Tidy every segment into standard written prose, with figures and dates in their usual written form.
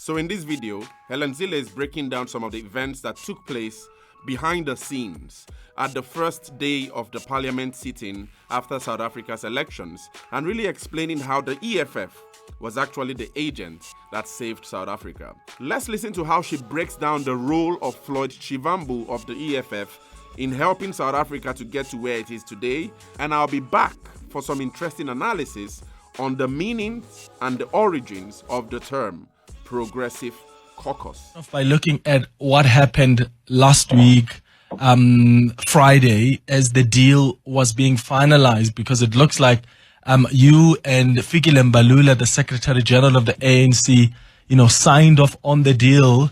So in this video, Helen Zille is breaking down some of the events that took place behind the scenes at the first day of the parliament sitting after South Africa's elections, and really explaining how the EFF was actually the agent that saved South Africa. Let's listen to how she breaks down the role of Floyd Shivambu of the EFF in helping South Africa to get to where it is today, and I'll be back for some interesting analysis on the meanings and the origins of the term progressive caucus. By looking at what happened last week, Friday, as the deal was being finalized, because it looks like you and Fikile Mbalula, the Secretary General of the ANC, signed off on the deal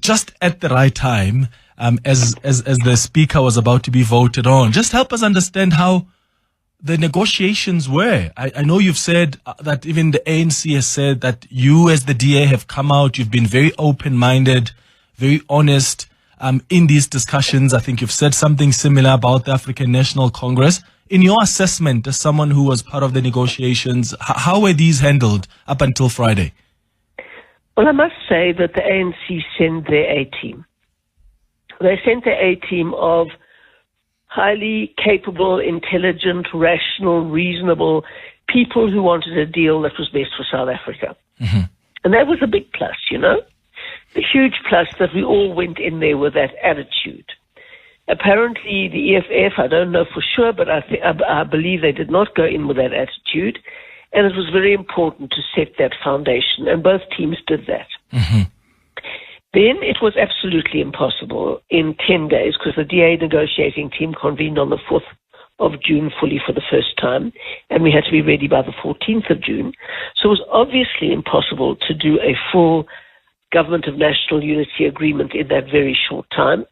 just at the right time, as the speaker was about to be voted on. Just help us understand how the negotiations were. I know you've said that even the ANC has said that you as the DA have come out, you've been very open-minded, very honest in these discussions. I think you've said something similar about the African National Congress. In your assessment, as someone who was part of the negotiations, how were these handled up until Friday? Well, I must say that the ANC sent their A-team. They sent their A-team of highly capable, intelligent, rational, reasonable people who wanted a deal that was best for South Africa. Mm-hmm. And that was a big plus, the huge plus that we all went in there with that attitude. Apparently, the EFF, I don't know for sure, but I believe they did not go in with that attitude. And it was very important to set that foundation, and both teams did that. Mm-hmm. Then it was absolutely impossible in 10 days, because the DA negotiating team convened on the 4th of June fully for the first time, and we had to be ready by the 14th of June. So it was obviously impossible to do a full Government of National Unity agreement in that very short time.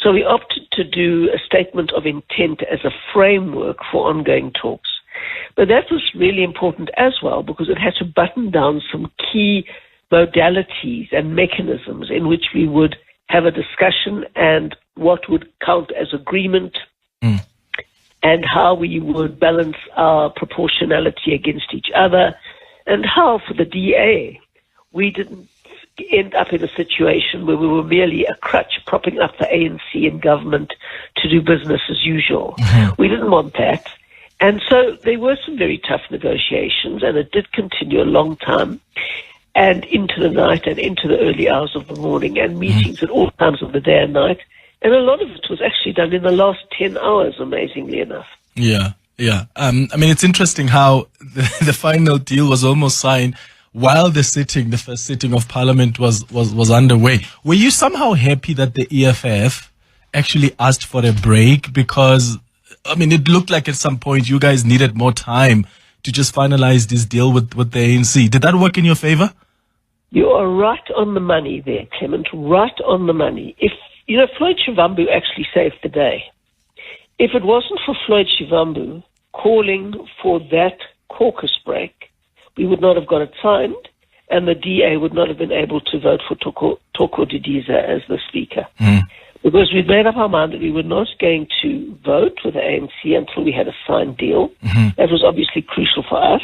So we opted to do a statement of intent as a framework for ongoing talks. But that was really important as well, because it had to button down some key modalities and mechanisms in which we would have a discussion, and what would count as agreement, and how we would balance our proportionality against each other, and how for the DA we didn't end up in a situation where we were merely a crutch propping up the ANC in government to do business as usual. Mm-hmm. We didn't want that. And so there were some very tough negotiations, and it did continue a long time, and into the night and into the early hours of the morning, and meetings at all times of the day and night. And a lot of it was actually done in the last 10 hours, amazingly enough. Yeah. It's interesting how the final deal was almost signed while the first sitting of Parliament was underway. Were you somehow happy that the EFF actually asked for a break? Because, it looked like at some point you guys needed more time to just finalize this deal with the ANC. Did that work in your favor? You are right on the money there, Clement, right on the money. If Floyd Shivambu actually saved the day. If it wasn't for Floyd Shivambu calling for that caucus break, we would not have got it signed, and the DA would not have been able to vote for Toko Didiza as the speaker. Because we'd made up our mind that we were not going to vote with the ANC until we had a signed deal. Mm-hmm. That was obviously crucial for us.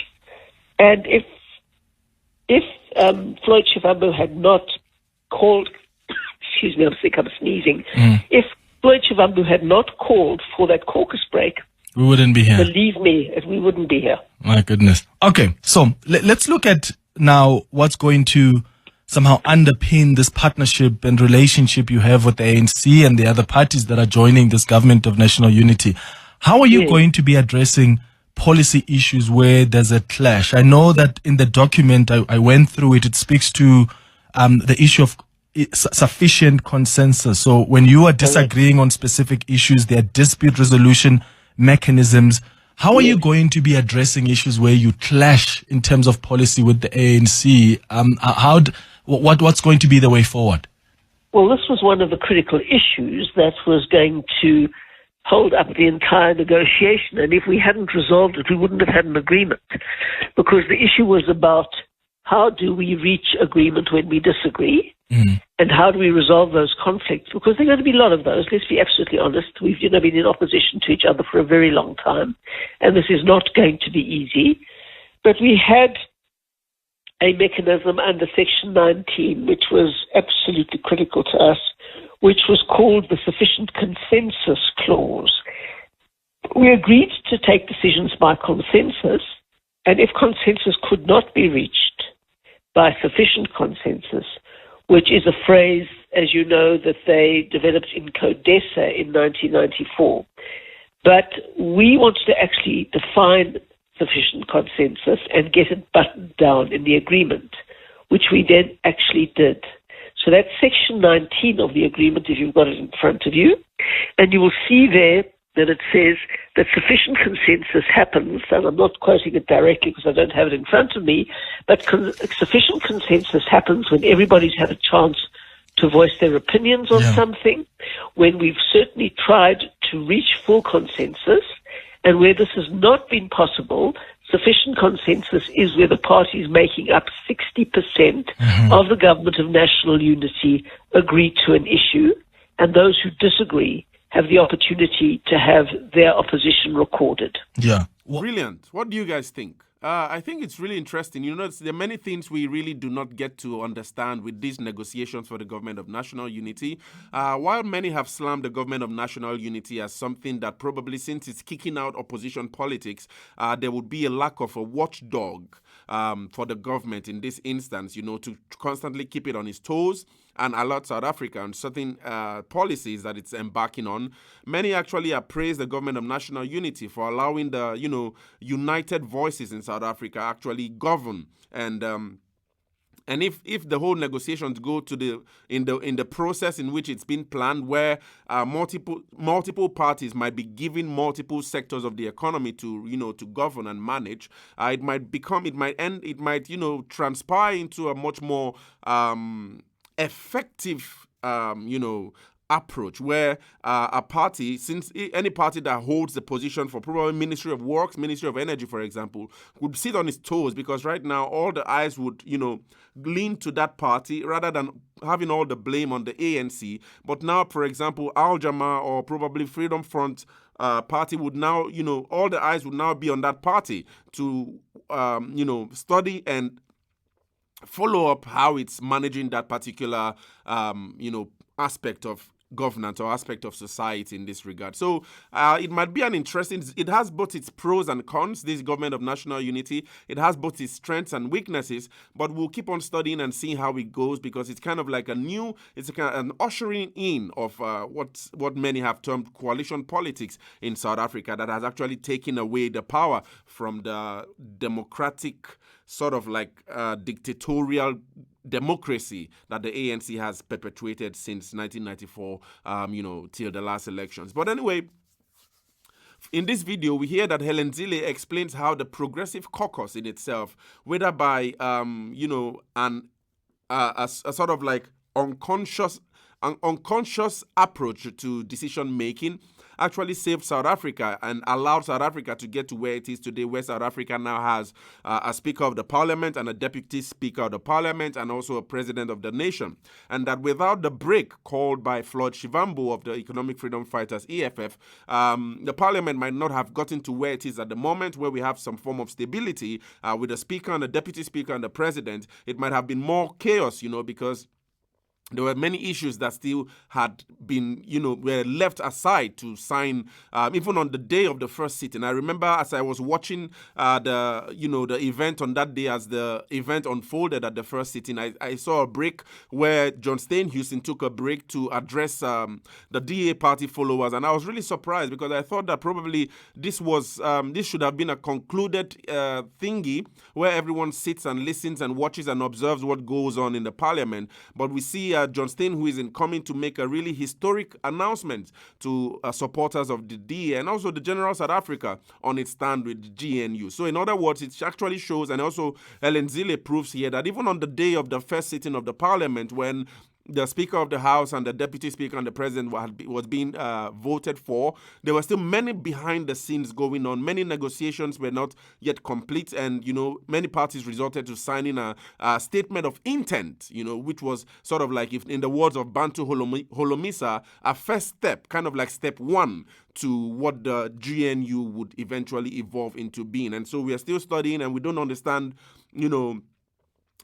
And if Floyd Shivambu had not called, excuse me, I'm sick, I'm sneezing. If Floyd Shivambu had not called for that caucus break, we wouldn't be here. Believe me, we wouldn't be here. My goodness. Okay, so let's look at now what's going to somehow underpin this partnership and relationship you have with the ANC and the other parties that are joining this Government of National Unity. How are you going to be addressing policy issues where there's a clash? I know that in the document, I went through it, it speaks to the issue of sufficient consensus. So when you are disagreeing on specific issues, there are dispute resolution mechanisms. How are you going to be addressing issues where you clash in terms of policy with the ANC? What's going to be the way forward? Well, this was one of the critical issues that was going to hold up the entire negotiation. And if we hadn't resolved it, we wouldn't have had an agreement. Because the issue was about how do we reach agreement when we disagree? And how do we resolve those conflicts? Because there are going to be a lot of those. Let's be absolutely honest. We've been in opposition to each other for a very long time, and this is not going to be easy. But we had a mechanism under Section 19, which was absolutely critical to us, which was called the Sufficient Consensus Clause. We agreed to take decisions by consensus, and if consensus could not be reached by sufficient consensus, which is a phrase, as you know, that they developed in CODESA in 1994. But we wanted to actually define sufficient consensus and get it buttoned down in the agreement, which we then actually did. So that's Section 19 of the agreement, if you've got it in front of you. And you will see there that it says that sufficient consensus happens, and I'm not quoting it directly because I don't have it in front of me, but sufficient consensus happens when everybody's had a chance to voice their opinions on something, when we've certainly tried to reach full consensus, and where this has not been possible. Sufficient consensus is where the parties making up 60% of the government of national unity agree to an issue, and those who disagree have the opportunity to have their opposition recorded. Yeah. Brilliant. What do you guys think? I think it's really interesting. You know, there are many things we really do not get to understand with these negotiations for the government of national unity. While many have slammed the government of national unity as something that probably, since it's kicking out opposition politics, there would be a lack of a watchdog for the government in this instance, you know, to constantly keep it on its toes and alert South Africa on certain policies that it's embarking on. Many actually appraise the government of national unity for allowing the, you know, united voices in South Africa actually govern. And if the whole negotiations go to in the process in which it's been planned, where multiple parties might be given multiple sectors of the economy to, you know, to govern and manage, it might transpire into a much more effective, approach where a party, since any party that holds the position for probably Ministry of Works, Ministry of Energy, for example, would sit on its toes, because right now all the eyes would, lean to that party rather than having all the blame on the ANC. But now, for example, Al Jama or probably Freedom Front party would now, all the eyes would now be on that party to, study and follow up how it's managing that particular, aspect of governance or aspect of society in this regard. So it might be it has both its pros and cons, this government of national unity. It has both its strengths and weaknesses, but we'll keep on studying and seeing how it goes, because it's kind of like an ushering in of what many have termed coalition politics in South Africa, that has actually taken away the power from the democratic sort of like dictatorial democracy that the ANC has perpetuated since 1994, till the last elections. But anyway, in this video, we hear that Helen Zille explains how the progressive caucus in itself, whether by, a sort of like unconscious approach to decision making, actually saved South Africa and allowed South Africa to get to where it is today, where South Africa now has a Speaker of the Parliament and a Deputy Speaker of the Parliament and also a President of the nation. And that without the break called by Floyd Shivambu of the Economic Freedom Fighters, EFF, the Parliament might not have gotten to where it is at the moment, where we have some form of stability with a Speaker and a Deputy Speaker and the President. It might have been more chaos, because there were many issues that still had been, were left aside to sign, even on the day of the first sitting. I remember as I was watching the event on that day, as the event unfolded at the first sitting, I saw a break where John Steenhuisen took a break to address the DA party followers, and I was really surprised, because I thought that probably this should have been a concluded thingy where everyone sits and listens and watches and observes what goes on in the Parliament. But we see John Steenhuisen coming to make a really historic announcement to supporters of the DA and also the General South Africa on its stand with the GNU. So in other words, it actually shows, and also Helen Zille proves here, that even on the day of the first sitting of the Parliament, when the Speaker of the House and the Deputy Speaker and the President was being voted for, there were still many behind the scenes going on. Many negotiations were not yet complete, and many parties resorted to signing a statement of intent, which was sort of like, if in the words of Bantu Holomisa, a first step, kind of like step one to what the GNU would eventually evolve into being. And so we are still studying, and we don't understand,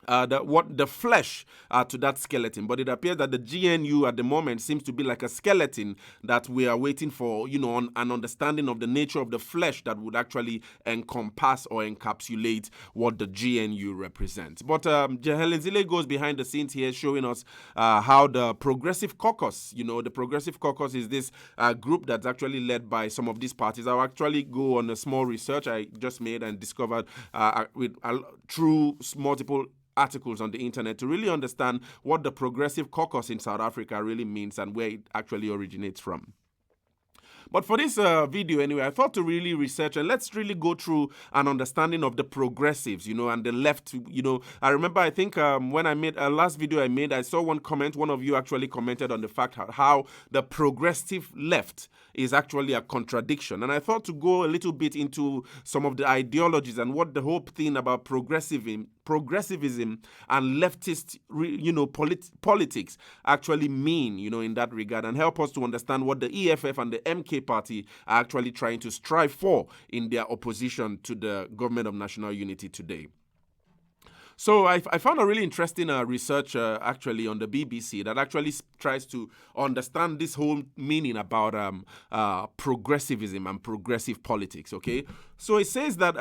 the flesh to that skeleton. But it appears that the GNU at the moment seems to be like a skeleton that we are waiting for, an understanding of the nature of the flesh that would actually encompass or encapsulate what the GNU represents. But Helen Zille goes behind the scenes here, showing us how the Progressive Caucus, the Progressive Caucus is this group that's actually led by some of these parties. I'll actually go on a small research I just made and discovered through multiple articles on the internet to really understand what the Progressive Caucus in South Africa really means and where it actually originates from. But for this video anyway, I thought to really research and let's really go through an understanding of the progressives, and the left. I remember, I think when I made a last video I made, I saw one comment. One of you actually commented on the fact how the progressive left is actually a contradiction. And I thought to go a little bit into some of the ideologies and what the whole thing about progressivism and leftist, politics actually mean, in that regard, and help us to understand what the EFF and the MK party are actually trying to strive for in their opposition to the government of national unity today. So I found a really interesting research actually on the BBC that actually tries to understand this whole meaning about progressivism and progressive politics, okay? So it says that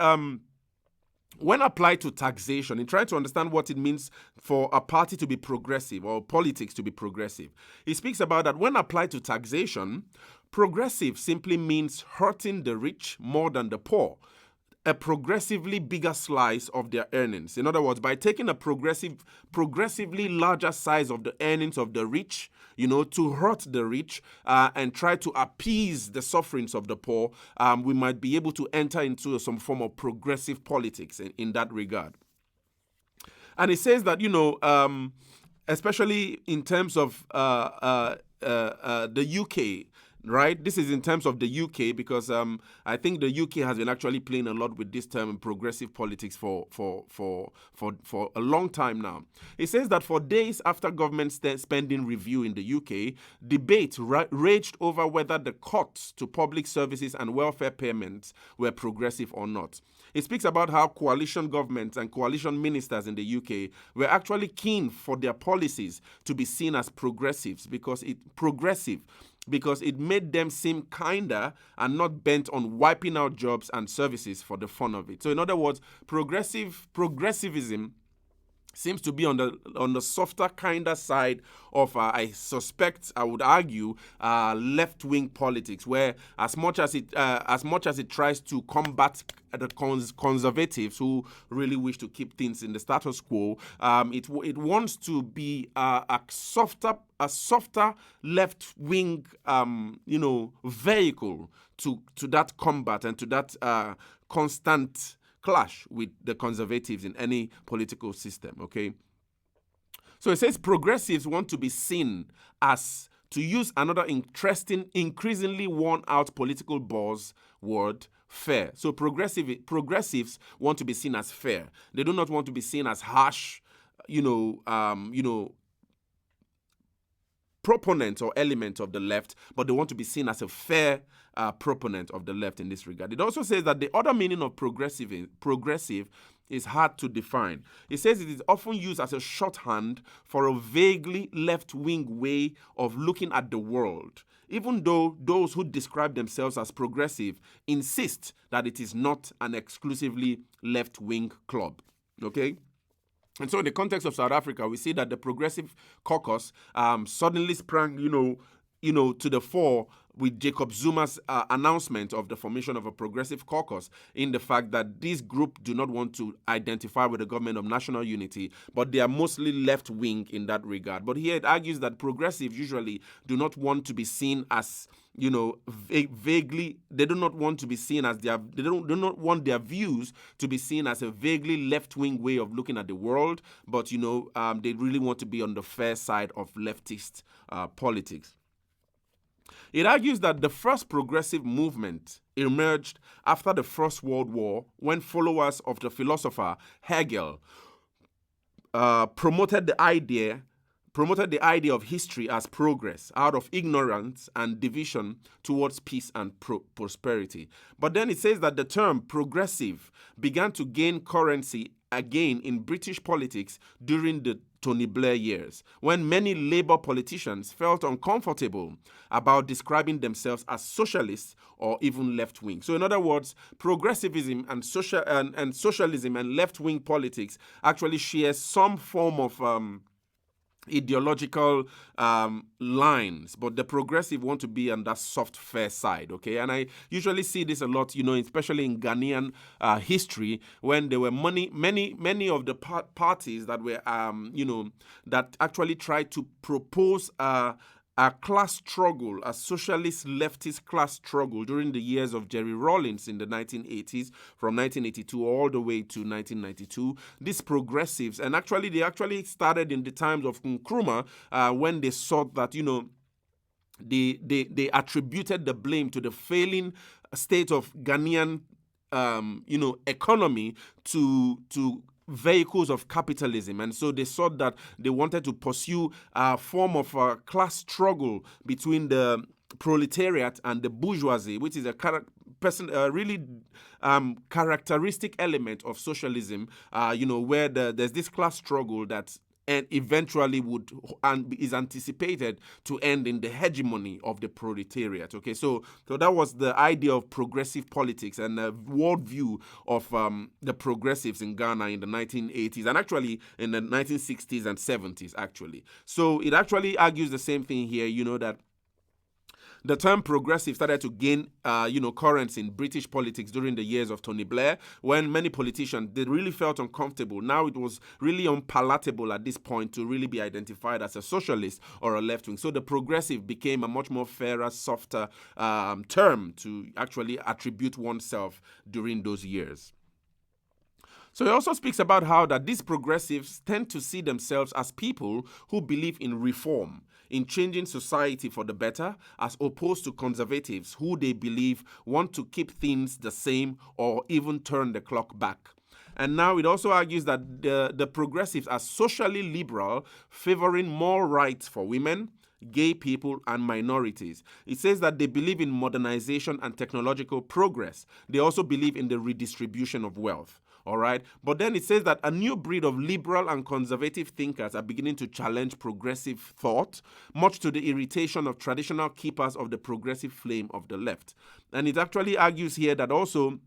when applied to taxation, in trying to understand what it means for a party to be progressive or politics to be progressive, it speaks about that when applied to taxation, progressive simply means hurting the rich more than the poor, a progressively bigger slice of their earnings. In other words, by taking a progressively larger size of the earnings of the rich, to hurt the rich and try to appease the sufferings of the poor, we might be able to enter into some form of progressive politics in that regard. And it says that, especially in terms of the UK, right? This is in terms of the UK because I think the UK has been actually playing a lot with this term in progressive politics for a long time now. It says that for days after government spending review in the UK, debate raged over whether the cuts to public services and welfare payments were progressive or not. It speaks about how coalition governments and coalition ministers in the UK were actually keen for their policies to be seen as progressive because it made them seem kinder and not bent on wiping out jobs and services for the fun of it. So in other words, progressivism seems to be on the softer, kinder side of, I would argue, left-wing politics, where as much as it tries to combat the conservatives who really wish to keep things in the status quo, it wants to be a softer left-wing, vehicle to that combat and to that constant clash with the conservatives in any political system, okay? So it says progressives want to be seen as, to use another interesting, increasingly worn-out political buzzword, fair. So progressives want to be seen as fair. They do not want to be seen as harsh, proponent or element of the left, but they want to be seen as a fair proponent of the left in this regard. It also says that the other meaning of progressive is hard to define. It says it is often used as a shorthand for a vaguely left-wing way of looking at the world, even though those who describe themselves as progressive insist that it is not an exclusively left-wing club. Okay? And so in the context of South Africa, we see that the Progressive Caucus suddenly sprang, to the fore with Jacob Zuma's announcement of the formation of a Progressive Caucus, in the fact that this group do not want to identify with the government of national unity, but they are mostly left-wing in that regard. But here it argues that progressives usually do not want to be seen as, vaguely, they do not want to be seen as do not want their views to be seen as a vaguely left-wing way of looking at the world, but, they really want to be on the fair side of leftist politics. It argues that the first progressive movement emerged after the First World War, when followers of the philosopher Hegel promoted the idea of history as progress out of ignorance and division towards peace and prosperity. But then it says that the term progressive began to gain currency again in British politics during the Tony Blair years, when many Labour politicians felt uncomfortable about describing themselves as socialists or even left-wing. So in other words, progressivism and socialism and left-wing politics actually share some form of ideological lines, but the progressive want to be on that soft, fair side, okay? And I usually see this a lot, especially in Ghanaian history, when there were many of the parties that were, that actually tried to propose a class struggle, a socialist leftist class struggle during the years of Jerry Rawlings in the 1980s, from 1982 all the way to 1992. These progressives, and actually they actually started in the times of Nkrumah when they saw that, they attributed the blame to the failing state of Ghanaian, economy to vehicles of capitalism, and so they saw that they wanted to pursue a form of a class struggle between the proletariat and the bourgeoisie, which is a really characteristic element of socialism, where there's this class struggle that and eventually would and is anticipated to end in the hegemony of the proletariat. Okay, so that was the idea of progressive politics and the worldview of the progressives in Ghana in the 1980s and actually in the 1960s and 70s actually. So it actually argues the same thing here, that the term progressive started to gain, currency in British politics during the years of Tony Blair, when many politicians, they really felt uncomfortable. Now it was really unpalatable at this point to really be identified as a socialist or a left-wing. So the progressive became a much more fairer, softer term to actually attribute oneself during those years. So he also speaks about how that these progressives tend to see themselves as people who believe in reform, in changing society for the better, as opposed to conservatives who they believe want to keep things the same or even turn the clock back. And now it also argues that the progressives are socially liberal, favoring more rights for women, gay people, and minorities. It says that they believe in modernization and technological progress. They also believe in the redistribution of wealth. All right. But then it says that a new breed of liberal and conservative thinkers are beginning to challenge progressive thought, much to the irritation of traditional keepers of the progressive flame of the left. And it actually argues here that also,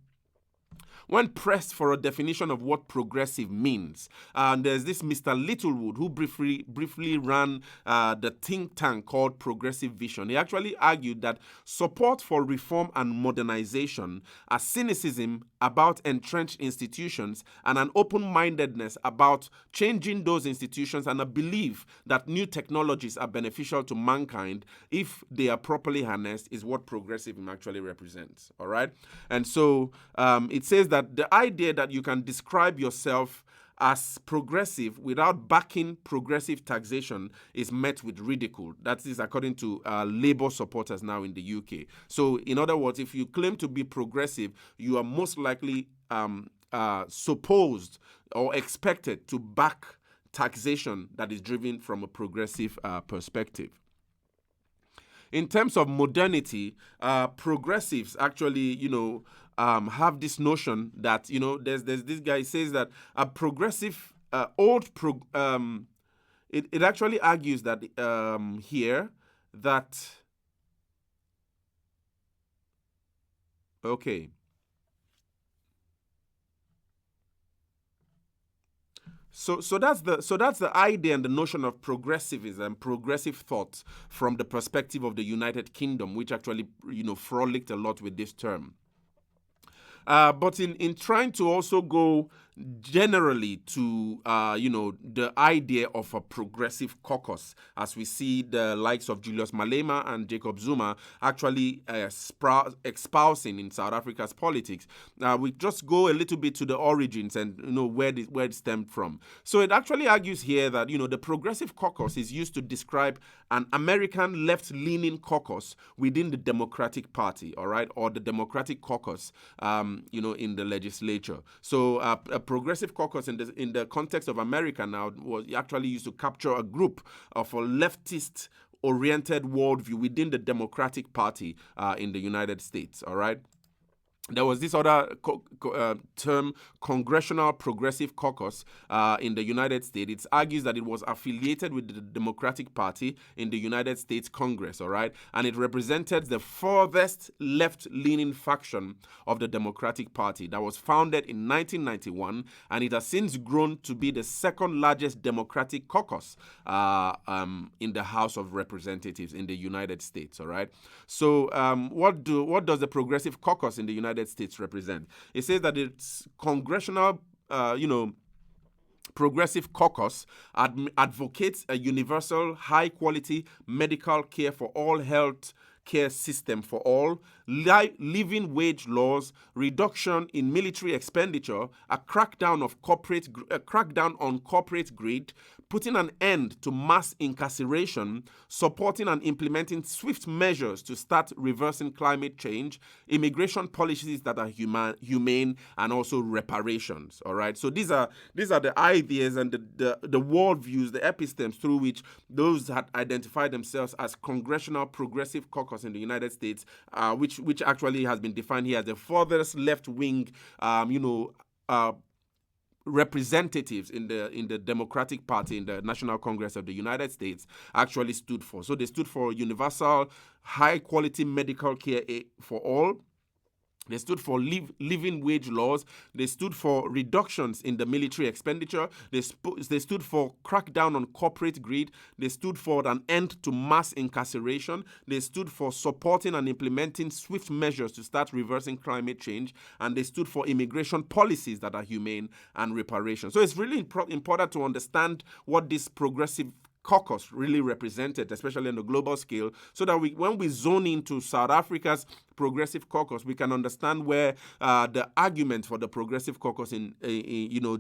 when pressed for a definition of what progressive means, there's this Mr. Littlewood who briefly ran the think tank called Progressive Vision. He actually argued that support for reform and modernization, a cynicism about entrenched institutions, and an open-mindedness about changing those institutions, and a belief that new technologies are beneficial to mankind if they are properly harnessed, is what progressivism actually represents. All right? And so it says that the idea that you can describe yourself as progressive without backing progressive taxation is met with ridicule. That is according to Labour supporters now in the UK. So in other words, if you claim to be progressive, you are most likely supposed or expected to back taxation that is driven from a progressive perspective. In terms of modernity, progressives actually, have this notion that, there's this guy says that a progressive, it actually argues that here that, okay. So that's the idea and the notion of progressivism, progressive thought from the perspective of the United Kingdom, which actually frolicked a lot with this term. But in trying to also go generally to, the idea of a progressive caucus, as we see the likes of Julius Malema and Jacob Zuma actually espousing in South Africa's politics, we just go a little bit to the origins and where it stemmed from. So it actually argues here that the progressive caucus is used to describe an American left-leaning caucus within the Democratic Party, all right, or the Democratic caucus, in the legislature. So a progressive caucus in the context of America now was actually used to capture a group of a leftist-oriented worldview within the Democratic Party in the United States, all right? there was this other term, Congressional Progressive Caucus in the United States. It argues that it was affiliated with the Democratic Party in the United States Congress, all right? And it represented the furthest left-leaning faction of the Democratic Party that was founded in 1991, and it has since grown to be the second largest Democratic caucus in the House of Representatives in the United States, all right? So what does the Progressive Caucus in the United States represent? It says that it's congressional, Progressive Caucus advocates a universal, high-quality medical care for all, health care system for all, living wage laws, reduction in military expenditure, a crackdown on corporate greed, putting an end to mass incarceration, supporting and implementing swift measures to start reversing climate change, immigration policies that are humane, and also reparations. All right. So these are the ideas and the worldviews, the epistemes through which those that identify themselves as Congressional Progressive Caucus in the United States, which actually has been defined here as the furthest left-wing, representatives in the Democratic Party in the National Congress of the United States actually stood for. So they stood for universal, high-quality medical care for all. They stood for living wage laws. They stood for reductions in the military expenditure. They stood for crackdown on corporate greed. They stood for an end to mass incarceration. They stood for supporting and implementing swift measures to start reversing climate change. And they stood for immigration policies that are humane and reparation. So it's really important to understand what this Progressive Caucus really represented, especially on the global scale, so that when we zone into South Africa's Progressive Caucus, we can understand where the argument for the Progressive Caucus,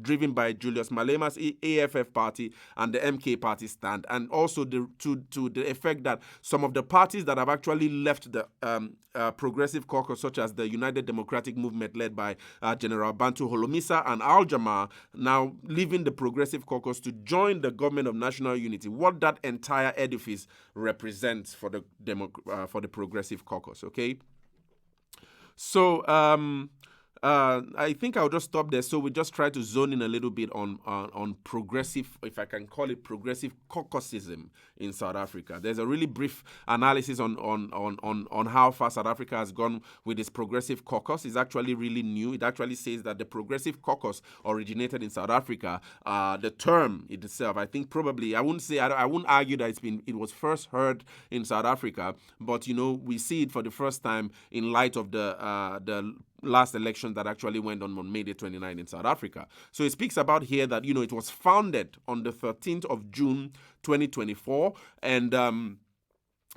driven by Julius Malema's EFF party and the MK party stand, and also to the effect that some of the parties that have actually left the Progressive Caucus, such as the United Democratic Movement led by General Bantu Holomisa and Al Jamaa, now leaving the Progressive Caucus to join the Government of National Unity. What that entire edifice represents for the Progressive Caucus, okay? So I think I'll just stop there. So we just try to zone in a little bit on progressive, if I can call it progressive caucusism in South Africa. There's a really brief analysis on how far South Africa has gone with its Progressive Caucus. It's actually really new. It actually says that the Progressive Caucus originated in South Africa. The term itself, I think probably, I wouldn't argue that it was first heard in South Africa, but we see it for the first time in light of the last election that actually went on May the 29th in South Africa. So it speaks about here that, it was founded on the 13th of June, 2024, and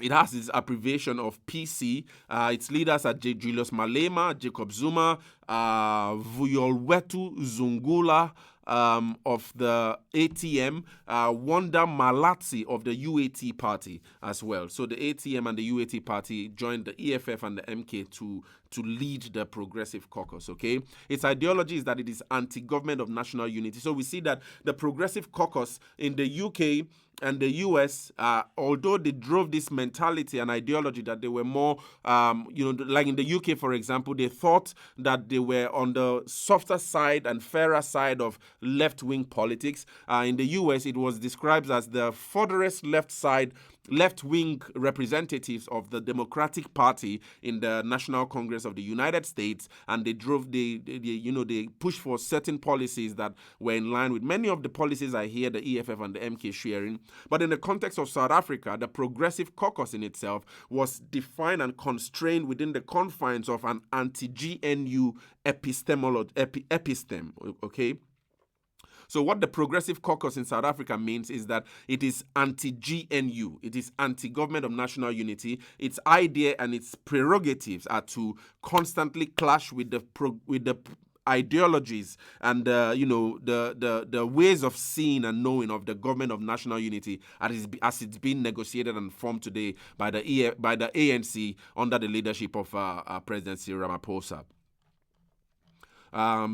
it has its abbreviation of PC. Its leaders are Julius Malema, Jacob Zuma, Vuyolwetu Zungula of the ATM, Wanda Malatsi of the UAT party as well. So the ATM and the UAT party joined the EFF and the MK to lead the Progressive Caucus, okay? Its ideology is that it is anti-government of national unity. So we see that the Progressive Caucus in the UK and the US, although they drove this mentality and ideology that they were more, like in the UK, for example, they thought that they were on the softer side and fairer side of left-wing politics. In the US, it was described as the furthest left-wing representatives of the Democratic Party in the National Congress of the United States, and they pushed for certain policies that were in line with many of the policies I hear the EFF and the MK sharing. But in the context of South Africa, the Progressive Caucus in itself was defined and constrained within the confines of an anti-GNU episteme, okay? So what the Progressive Caucus in South Africa means is that it is anti-GNU. It is anti-government of national unity. Its idea and its prerogatives are to constantly clash with the ideologies and the ways of seeing and knowing of the government of national unity as it's been negotiated and formed today by the ANC under the leadership of President Cyril Ramaphosa.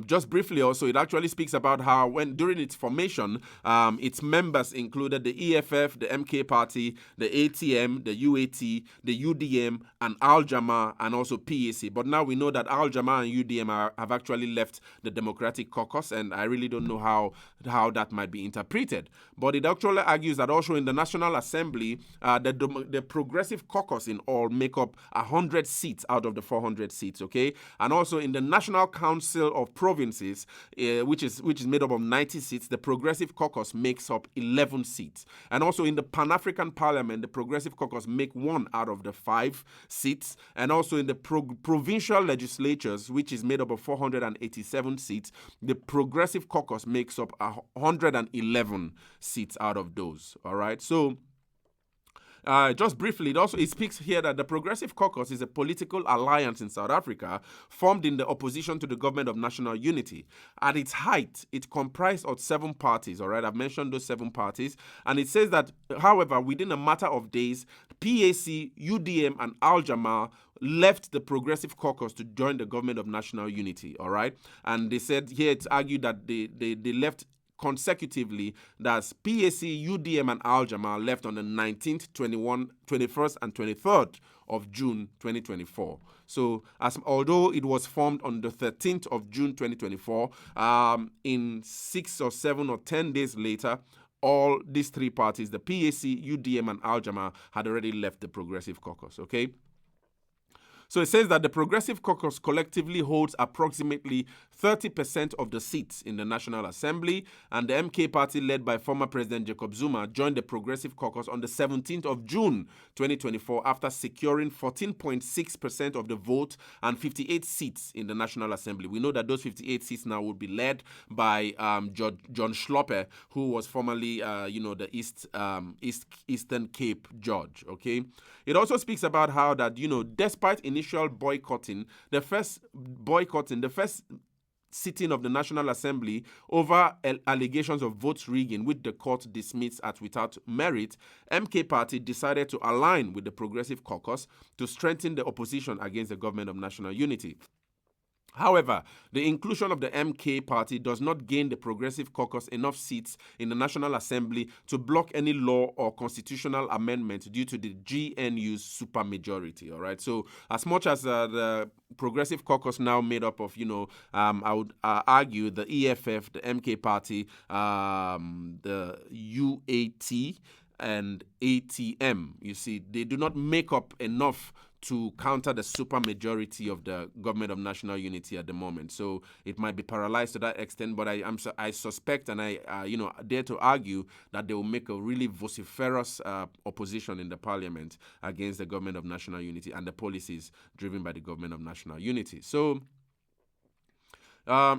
Just briefly also, it actually speaks about how when during its formation, its members included the EFF, the MK Party, the ATM, the UAT, the UDM, and Al-Jama, and also PAC. But now we know that Al-Jama and UDM have actually left the Democratic Caucus, and I really don't know how that might be interpreted. But it actually argues that also in the National Assembly, the Progressive Caucus in all make up 100 seats out of the 400 seats, okay? And also in the National Council of Provinces, which is made up of 90 seats, the Progressive Caucus makes up 11 seats. And also in the Pan-African Parliament, the Progressive Caucus make 1 out of the 5 seats. And also in the provincial legislatures, which is made up of 487 seats, the Progressive Caucus makes up 111 seats out of those. All right, so just briefly, it speaks here that the Progressive Caucus is a political alliance in South Africa formed in the opposition to the government of national unity. At its height, it comprised of 7 parties, all right? I've mentioned those 7 parties. And it says that, however, within a matter of days, PAC, UDM, and Al-Jama left the Progressive Caucus to join the government of national unity, all right? And they said here it's argued that they left consecutively. That's PAC, UDM, and Al-Jama left on the 19th, 21st, and 23rd of June 2024. So although it was formed on the 13th of June 2024, in 6 or 7 or 10 days later, all these 3 parties, the PAC, UDM, and Al-Jama, had already left the Progressive Caucus, okay? So it says that the Progressive Caucus collectively holds approximately 30% of the seats in the National Assembly, and the MK Party, led by former President Jacob Zuma, joined the Progressive Caucus on the 17th of June 2024 after securing 14.6% of the vote and 58 seats in the National Assembly. We know that those 58 seats now will be led by John Schloppe, who was formerly, the Eastern Cape judge, okay? It also speaks about how that, despite initial boycotting, the first sitting of the National Assembly over allegations of vote rigging, which the court dismissed as without merit, MK Party decided to align with the Progressive Caucus to strengthen the opposition against the government of national unity. However, the inclusion of the MK Party does not gain the Progressive Caucus enough seats in the National Assembly to block any law or constitutional amendment due to the GNU's supermajority. All right. So, as much as the Progressive Caucus now made up of, I would argue the EFF, the MK Party, the UAT, and ATM, you see, they do not make up enough to counter the supermajority of the government of national unity at the moment. So it might be paralyzed to that extent, but I suspect and I dare to argue that they will make a really vociferous opposition in the parliament against the government of national unity and the policies driven by the government of national unity. So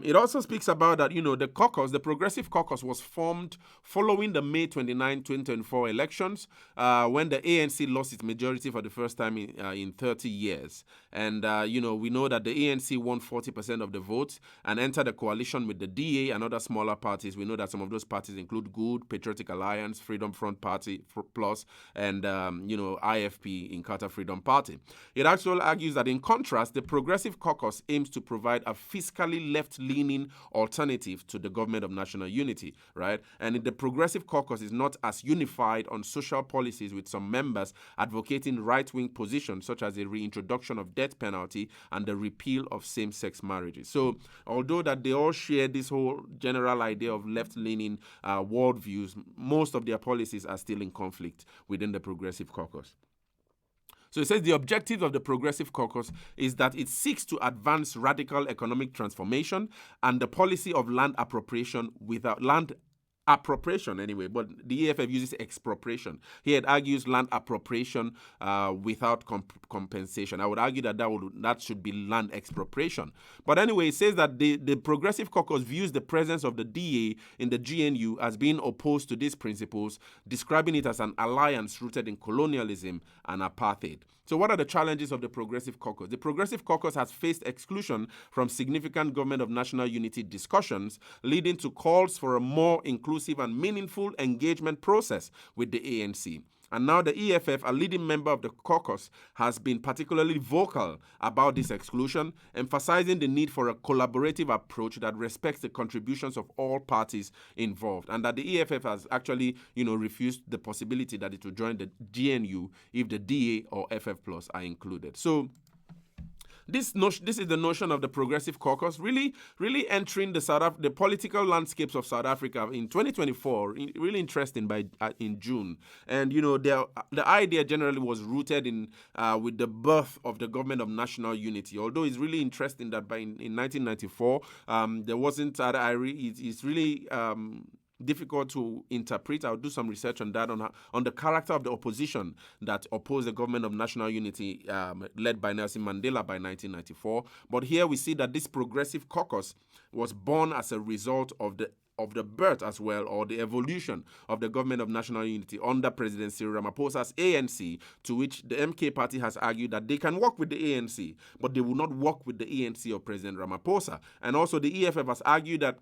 it also speaks about that, the caucus, the Progressive Caucus, was formed following the May 29, 2024 elections when the ANC lost its majority for the first time in 30 years. And, we know that the ANC won 40% of the votes and entered a coalition with the DA and other smaller parties. We know that some of those parties include Good, Patriotic Alliance, Freedom Front Party Plus, and, IFP, Inkatha Freedom Party. It actually argues that, in contrast, the Progressive Caucus aims to provide a fiscally left-leaning alternative to the government of national unity, right? And the Progressive Caucus is not as unified on social policies, with some members advocating right-wing positions such as the reintroduction of death penalty and the repeal of same-sex marriages. So although that they all share this whole general idea of left-leaning worldviews, most of their policies are still in conflict within the Progressive Caucus. So it says the objective of the Progressive Caucus is that it seeks to advance radical economic transformation and the policy of land appropriation without land appropriation anyway, but the EFF uses expropriation. Here it argues land appropriation without compensation. I would argue that that should be land expropriation. But anyway, it says that the Progressive Caucus views the presence of the DA in the GNU as being opposed to these principles, describing it as an alliance rooted in colonialism and apartheid. So what are the challenges of the Progressive Caucus? The Progressive Caucus has faced exclusion from significant government of national unity discussions, leading to calls for a more inclusive and meaningful engagement process with the ANC. And now the EFF, a leading member of the caucus, has been particularly vocal about this exclusion, emphasizing the need for a collaborative approach that respects the contributions of all parties involved, and that the EFF has actually, refused the possibility that it will join the GNU if the DA or FF Plus are included. So this is the notion of the Progressive Caucus really entering the political landscapes of South Africa in 2024. Really interesting in June, and the idea generally was rooted in with the birth of the government of national unity. Although it's really interesting that in 1994 there wasn't it's really difficult to interpret. I'll do some research on that, on the character of the opposition that opposed the government of national unity led by Nelson Mandela by 1994. But here we see that this Progressive Caucus was born as a result of the birth as well, or the evolution of the government of national unity under President Cyril Ramaphosa's ANC, to which the MK party has argued that they can work with the ANC, but they will not work with the ANC of President Ramaphosa. And also the EFF has argued that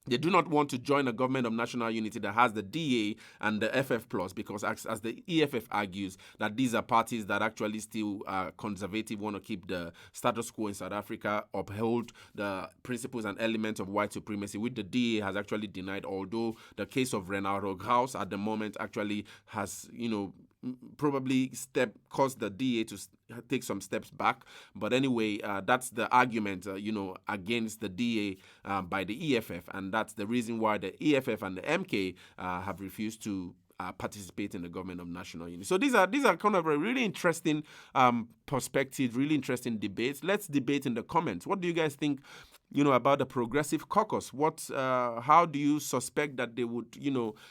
they do not want to join a government of national unity that has the DA and the FF Plus, because as the EFF argues, that these are parties that actually still are conservative, want to keep the status quo in South Africa, uphold the principles and elements of white supremacy, which the DA has actually denied, although the case of Renard House at the moment actually has, probably caused the DA to take some steps back. But anyway, that's the argument, against the DA by the EFF, and that's the reason why the EFF and the MK have refused to participate in the government of national unity. So these are kind of a really interesting perspectives, really interesting debates. Let's debate in the comments. What do you guys think, about the Progressive Caucus? How do you suspect that they would,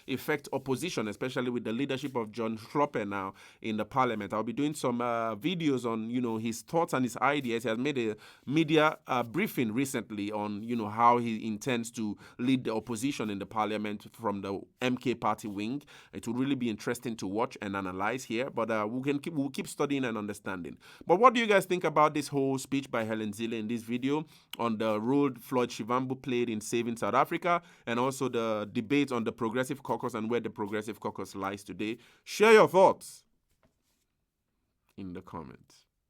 affect opposition, especially with the leadership of John Schloppe now in the parliament? I'll be doing some videos on, his thoughts and his ideas. He has made a media briefing recently on, how he intends to lead the opposition in the parliament from the MK party wing. It will really be interesting to watch and analyze here, but we'll keep studying and understanding. But what do you guys think about this whole speech by Helen Zille in this video on the role Floyd Shivambu played in saving South Africa, and also the debate on the Progressive Caucus and where the Progressive Caucus lies today? Share your thoughts in the comments.